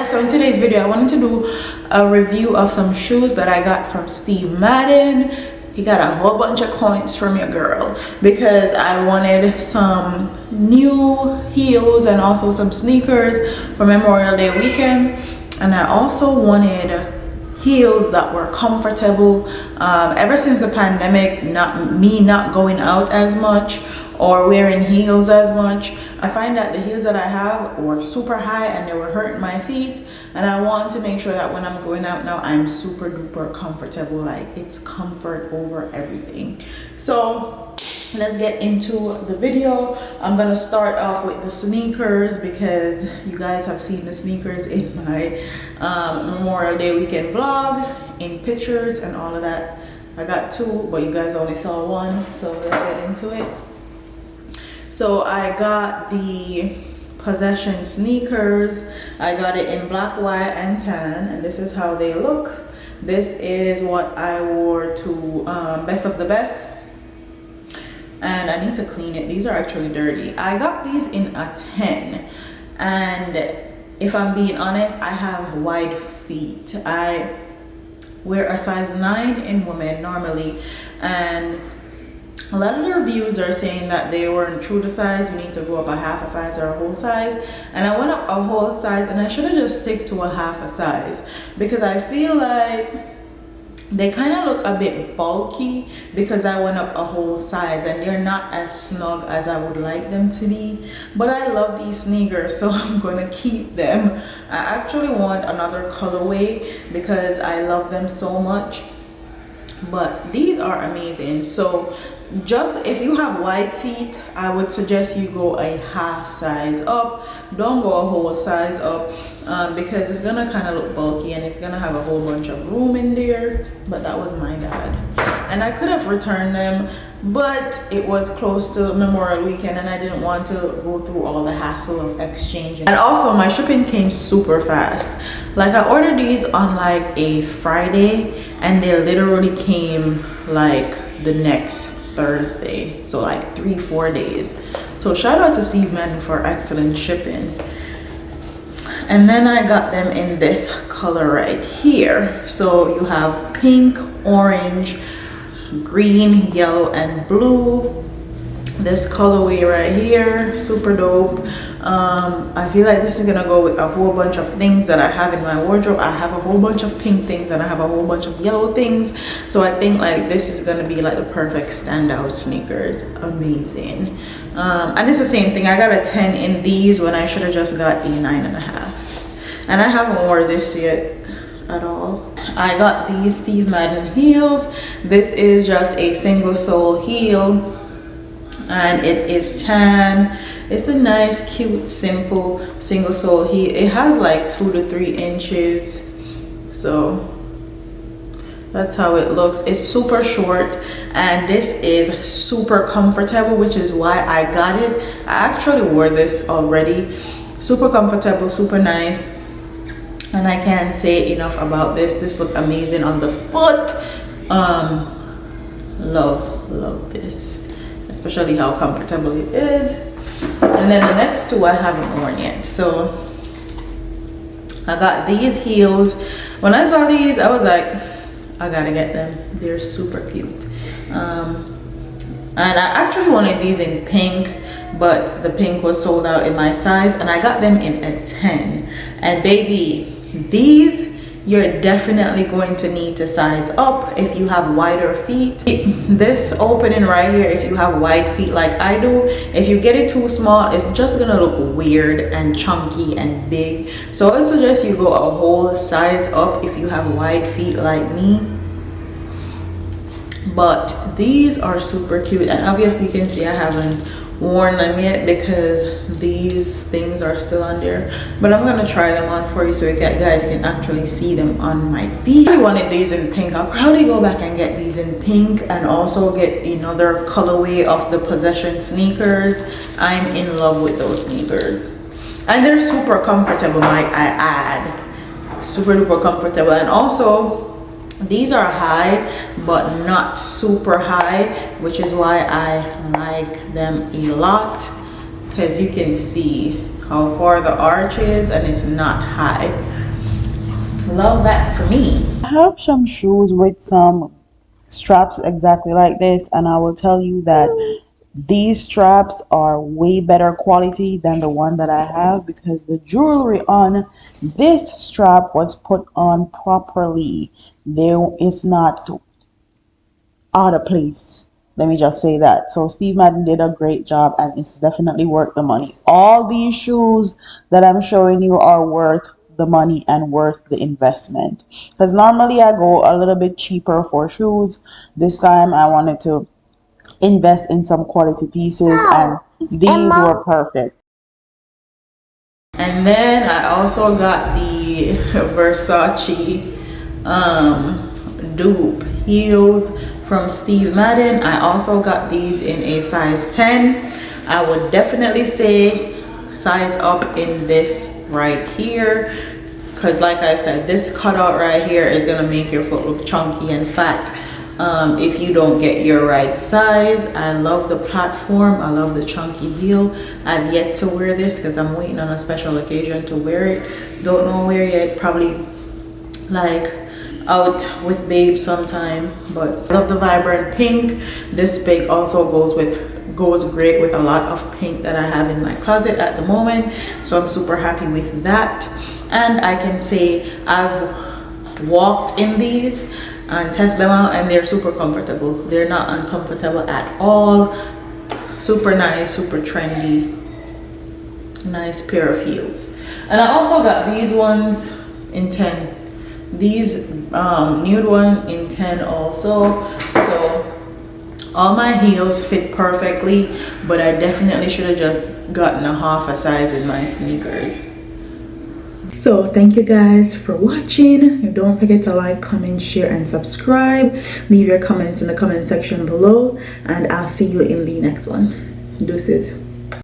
So in today's video I wanted to do a review of some shoes that I got from Steve Madden. He got a whole bunch of coins from your girl because I wanted some new heels and also some sneakers for Memorial Day weekend, and I also wanted heels that were comfortable. Ever since the pandemic, not going out as much or wearing heels as much, I find that the heels that I have were super high and they were hurting my feet, and I want to make sure that when I'm going out now I'm super duper comfortable. Like, it's comfort over everything. So let's get into the video. I'm gonna start off with the sneakers because you guys have seen the sneakers in my Memorial Day weekend vlog, in pictures and all of that. I got two, but you guys only saw one, so let's get into it. So I got the Possession sneakers. I got it in black, white and tan, and this is how they look. This is what I wore to Best of the Best, and I need to clean it. These are actually dirty. I got these in a 10, and if I'm being honest, I have wide feet. I wear a size 9 in women normally, and a lot of the reviews are saying that they weren't true to size. You need to go up a half a size or a whole size, and I went up a whole size, and I should have just stick to a half a size because I feel like they kind of look a bit bulky because I went up a whole size, and they're not as snug as I would like them to be. But I love these sneakers, so I'm gonna keep them. I actually want another colorway because I love them so much, but these are amazing. So just if you have wide feet, I would suggest you go a half size up. Don't go a whole size up because it's gonna kind of look bulky and it's gonna have a whole bunch of room in there. But that was my bad, and I could have returned them, but it was close to Memorial weekend and I didn't want to go through all the hassle of exchanging. And also my shipping came super fast. Like, I ordered these on like a Friday and they literally came like the next Thursday, so like 3-4 days. So shout out to Steve Madden for excellent shipping. And then I got them in this color right here. So you have pink, orange, green, yellow and blue. This colorway right here, super dope. I feel like this is gonna go with a whole bunch of things that I have in my wardrobe. I have a whole bunch of pink things and I have a whole bunch of yellow things, so I think like this is gonna be like the perfect standout sneakers. Amazing. And it's the same thing. I got a 10 in these when I should have just got a 9.5, and I haven't worn this yet at all. I got these Steve Madden heels. This is just a single sole heel and it is tan. It's a nice, cute, simple single sole heel. It has like 2 to 3 inches, so that's how it looks. It's super short and this is super comfortable, which is why I got it. I actually wore this already. Super comfortable, super nice, and I can't say enough about this. This looks amazing on the foot. Love this, especially how comfortable it is. And then the next two I haven't worn yet. So I got these heels. When I saw these, I was like, I gotta get them. They're super cute. And I actually wanted these in pink, but the pink was sold out in my size, and I got them in a 10. And baby, these you're definitely going to need to size up if you have wider feet. This opening right here, if you have wide feet like I do, if you get it too small, it's just gonna look weird and chunky and big. So I suggest you go a whole size up if you have wide feet like me. But these are super cute, and obviously you can see I haven't worn them yet because these things are still on there, but I'm gonna try them on for you so you guys can actually see them on my feet. I wanted these in pink. I'll probably go back and get these in pink and also get another colorway of the Possession sneakers. I'm in love with those sneakers, and they're super comfortable, might I add. Super duper comfortable. And also these are high but not super high, which is why I like them a lot, because you can see how far the arch is and it's not high. Love that for me. I have some shoes with some straps exactly like this, and I will tell you that these straps are way better quality than the one that I have, because the jewelry on this strap was put on properly. It's not out of place. Let me just say that. So Steve Madden did a great job, and it's definitely worth the money. All these shoes that I'm showing you are worth the money and worth the investment. Because normally I go a little bit cheaper for shoes. This time I wanted to invest in some quality pieces, and these were perfect. And then I also got the Versace Dupe heels from Steve Madden. I also got these in a size 10. I would definitely say size up in this right here, because like I said, this cutout right here is gonna make your foot look chunky and fat if you don't get your right size. I love the platform. I love the chunky heel. I've yet to wear this because I'm waiting on a special occasion to wear it. Don't know where yet. Probably like out with babe sometime. But love the vibrant pink. This pink also goes great with a lot of pink that I have in my closet at the moment. So I'm super happy with that. And I can say I've walked in these and test them out, and they're super comfortable. They're not uncomfortable at all. Super nice, super trendy, nice pair of heels. And I also got these ones in 10. These nude one in 10 also. So all my heels fit perfectly, but I definitely should have just gotten a half a size in my sneakers. So thank you guys for watching. Don't forget to like, comment, share, and subscribe. Leave your comments in the comment section below, and I'll see you in the next one. Deuces.